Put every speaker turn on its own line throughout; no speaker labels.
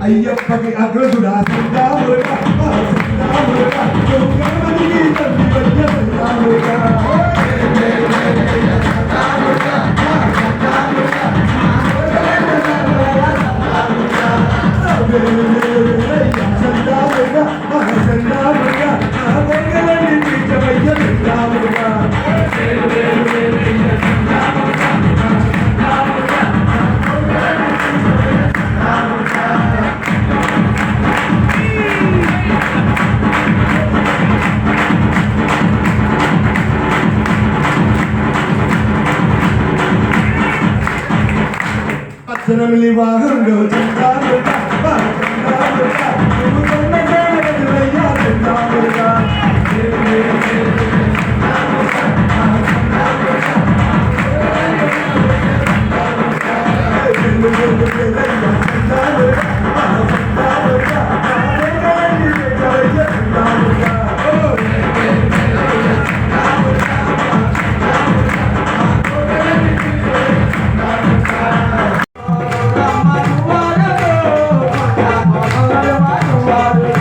అయ్యప్పకి అగ్రజుడా సందామురుగా సందామురుగా దుర్గమ్మకి తండ్రి వయ్య సందామురుగా సందామురుగా సందామురుగా ఆ బొంగలన్నీ తీర్చవయ్య సందామురుగా పచ్చనమిలి వాహంలో చందామురుగా చందామురుగా నువ్వు కొన్నయ్యా చందామురుగా Wow.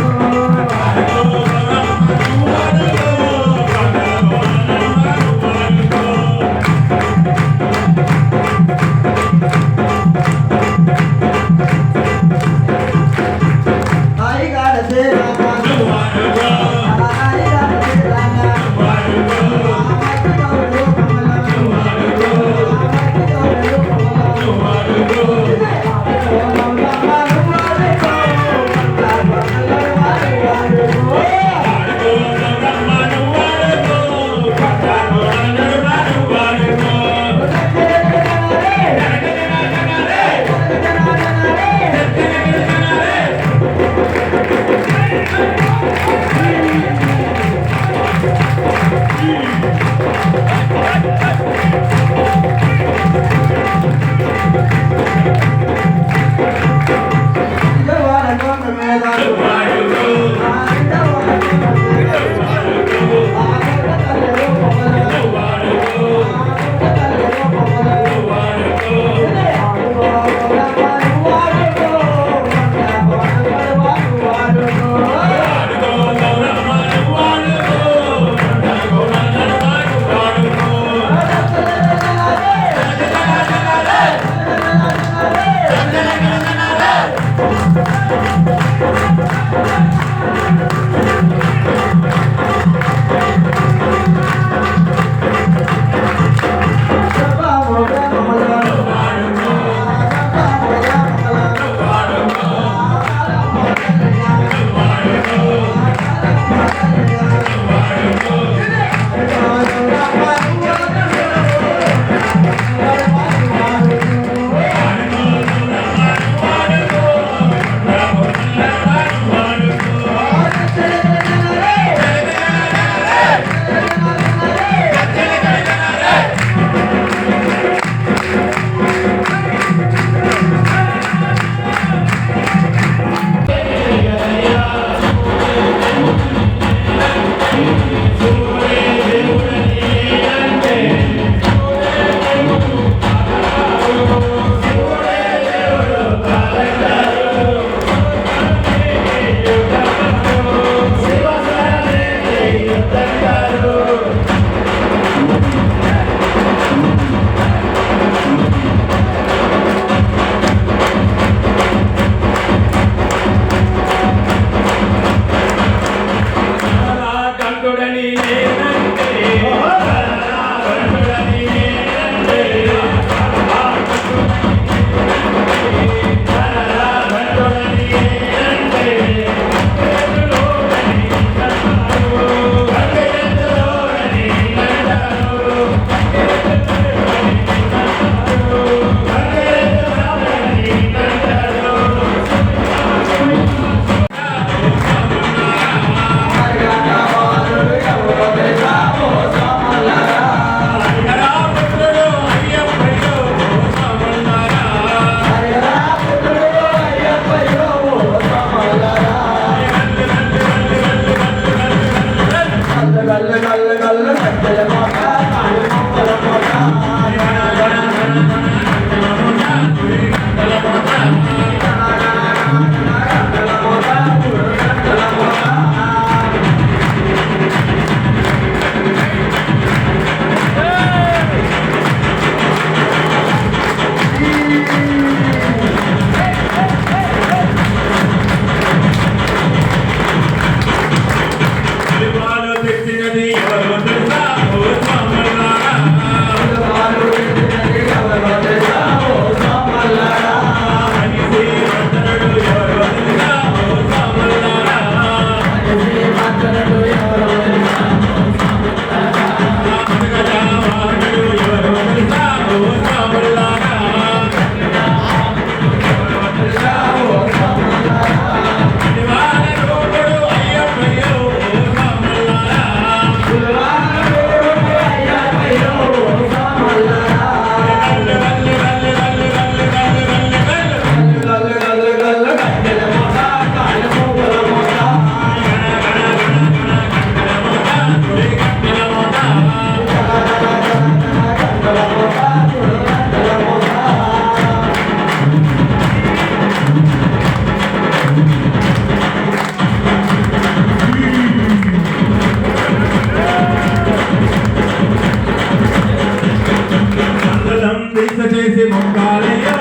దీక్ష చేసి మొక్కాలయ్యో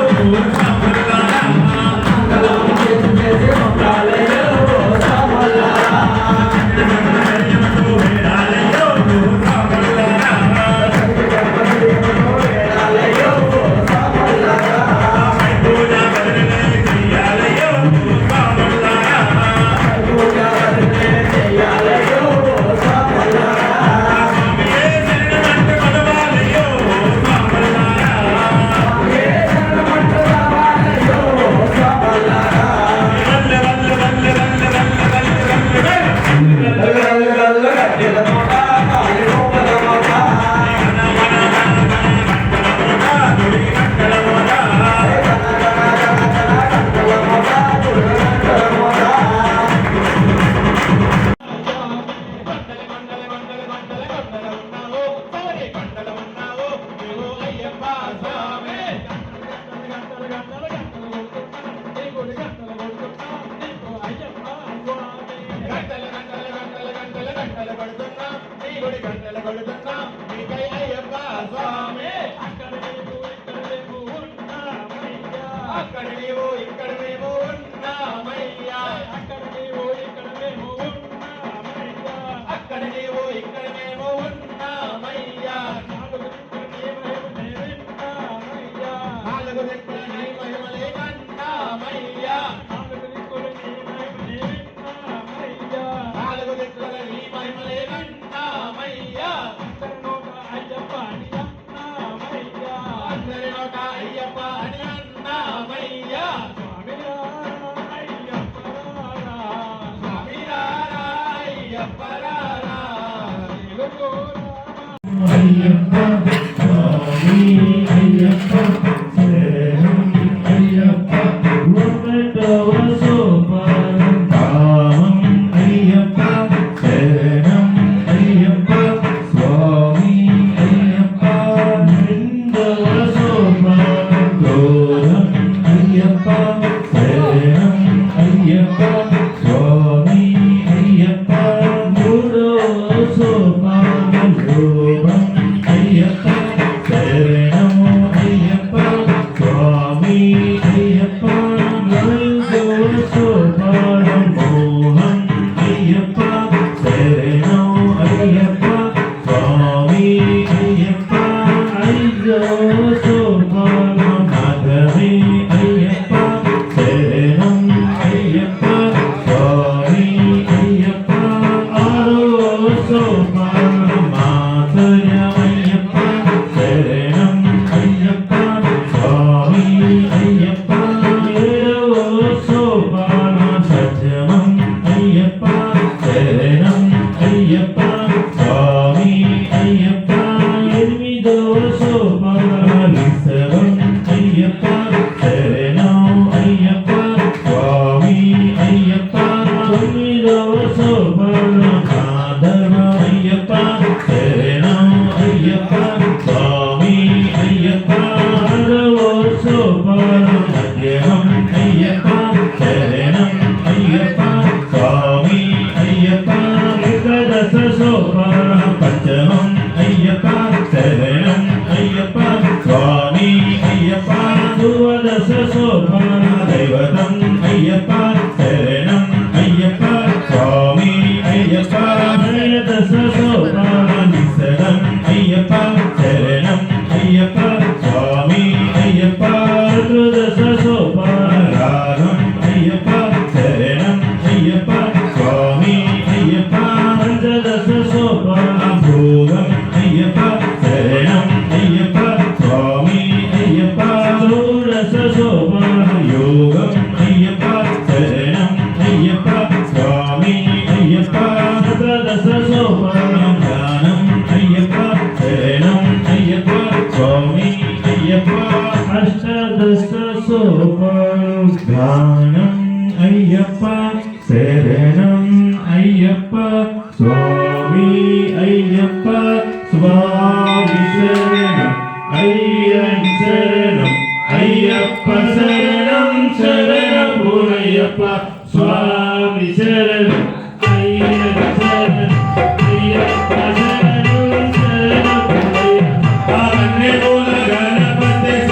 సామల్లారా అక్కడ నీవు ఇక్కడ మేము ఉన్నామయ్యా అక్కడ నీవు ఇక్కడ మేము ఉన్నామయ్యా అక్కడ నీవు ఇక్కడ మేము ఉన్నామయ్యా నాలుగు దిక్కుల నీ మహిమలే కన్నామయ్యా నాలుగు దిక్కుల నీ మహిమలే కన్నామయ్యా అందరి నోట అయ్యప్ప అని అన్నామయ్యా
గణపతి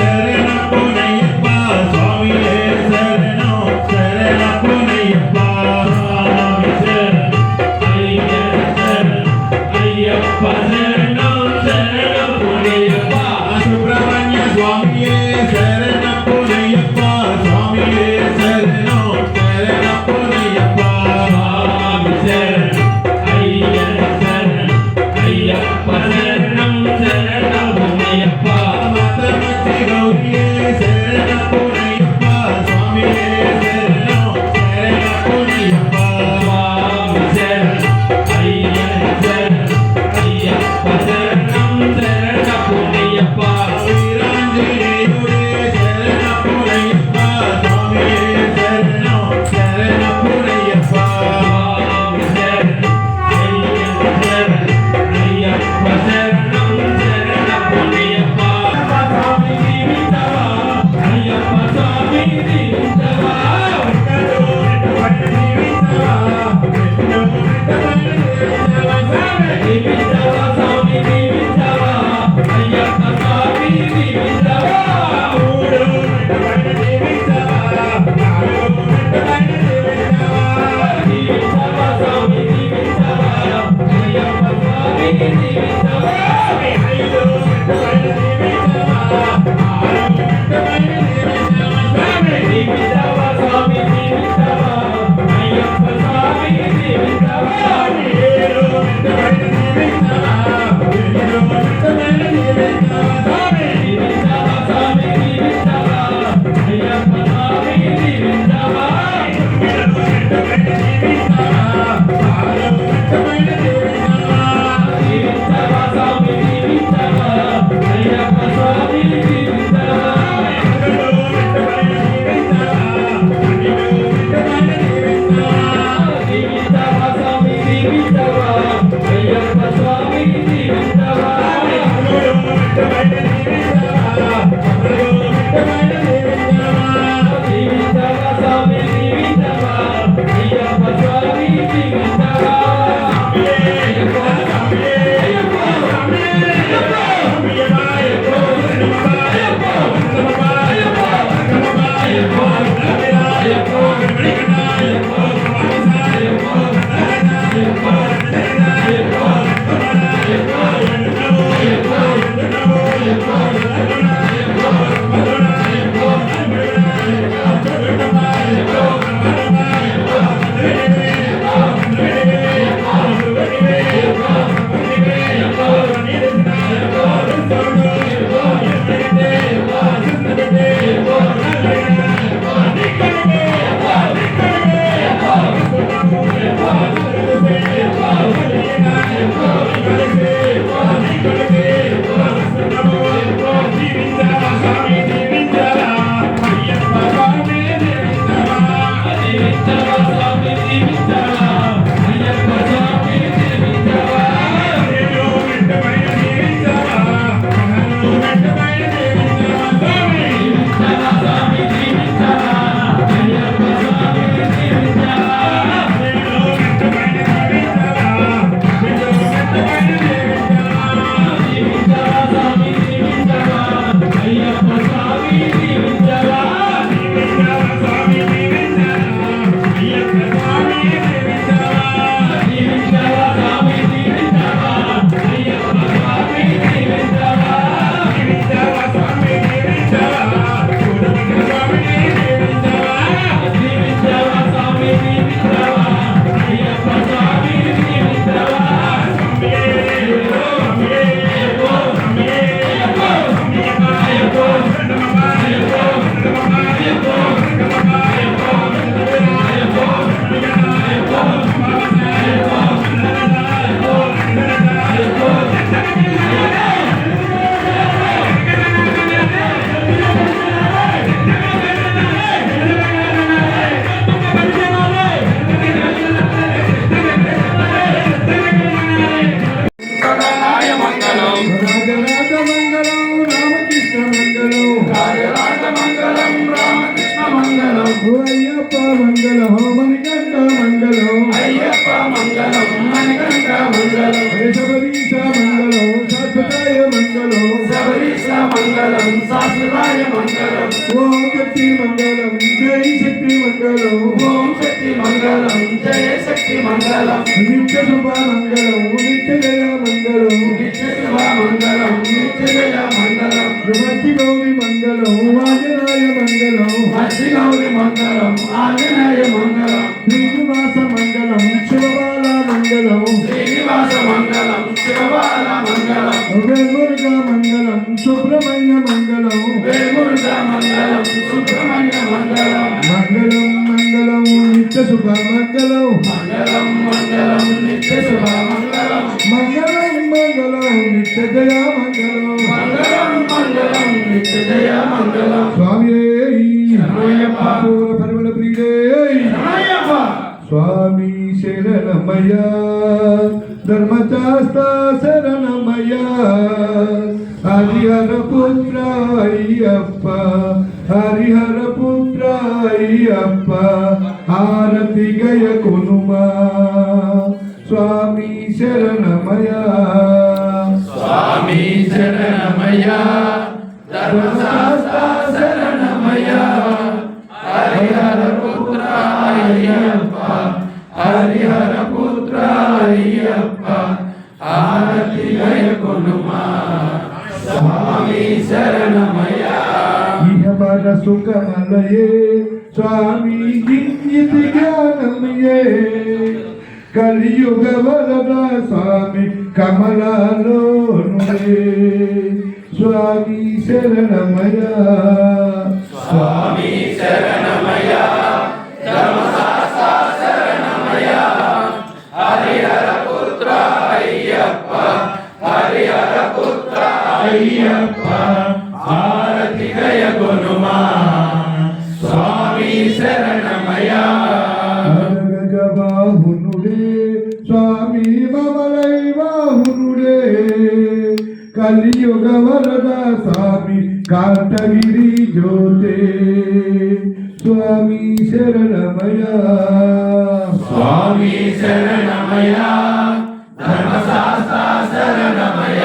మంగళం
శబరీశ మంగళం శాశ్వతాయ మంగళం
శబరీశ మంగళం శాశ్వతాయ మంగళం
ఓం శక్తి మంగళం జై శక్తి మంగళం
ఓం శక్తి మంగళం జయ శక్తి మంగళం
నిత్య శుభ మంగళం నిత్య జయ మంగళం
నిత్య శుభ మంగళం నిత్య జయ మంగళం
మధ్య గౌరి మంగళం ఆంజనేయ మంగళం
మధ్య గౌరి మంగళం ఆంజనేయ మంగళం
శ్రీనివాస మంగళం శివబాల మంగళం
శ్రీనివాస మంగళం శివబాల మంగళం
వేల్మురుగా మంగళం సుబ్రహ్మణ్య మంగళం
వేల్మురుగా మంగళం సుబ్రహ్మణ్య మంగళం
మంగళం మంగళం నిత్య శుభ మంగళం
మంగళం మంగళం నిత్య శుభ మంగళం
మంగళం మంగళం నిత్య జయ మంగళం
మంగళం మంగళం నిత్య జయ మంగళం
స్వామి
శరణమయ్యప్ప.
పరిమళ ప్రియుడే
శరణమయ్యప్ప.
స్వామి శరణమయ్య ధర్మశాస్త్ర శరణమయ్య హరిహర పుత్ర అయ్యప్ప హరిహర పుత్ర అయ్యప్ప హారతి గయ కొనుమా స్వామి శరణమయ్య
స్వామి శరణమయ్య ధర్మశాస్త్ర శరణమయ్య హరిహర పుత్ర అయ్యప్ప హరిహర పుత్ర అయ్యప్ప ఆరతి గయ కొనుమా స్వామి శరణమయ్య
ఇహమర సుఖమలయే స్వామి గిన్నితి జ్ఞానమయే కలియుగ వరద స్వామి కమలాలోనుడే స్వామి శరణమయ
స్వామి శరణమయ్య ధర్మశాస్త్ర శరణమయ్య హరిహర పుత్ర అయ్యప్ప హరిహర పుత్ర అయ్యప్ప ఆరతి గయ కొనుమా స్వామి శరణమయ్య
బాహునుడే స్వామి మమలై బాహునుడే కలియుగ వరద స్వామి కాంతగిరి జ్యోతే స్వామి శరణమయ
స్వామి శరణమయ్య ధర్మశాస్త్ర శరణమయ్య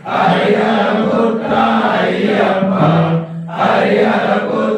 హరిహర పుత్ర అయ్యప్ప హరిహర పుత్ర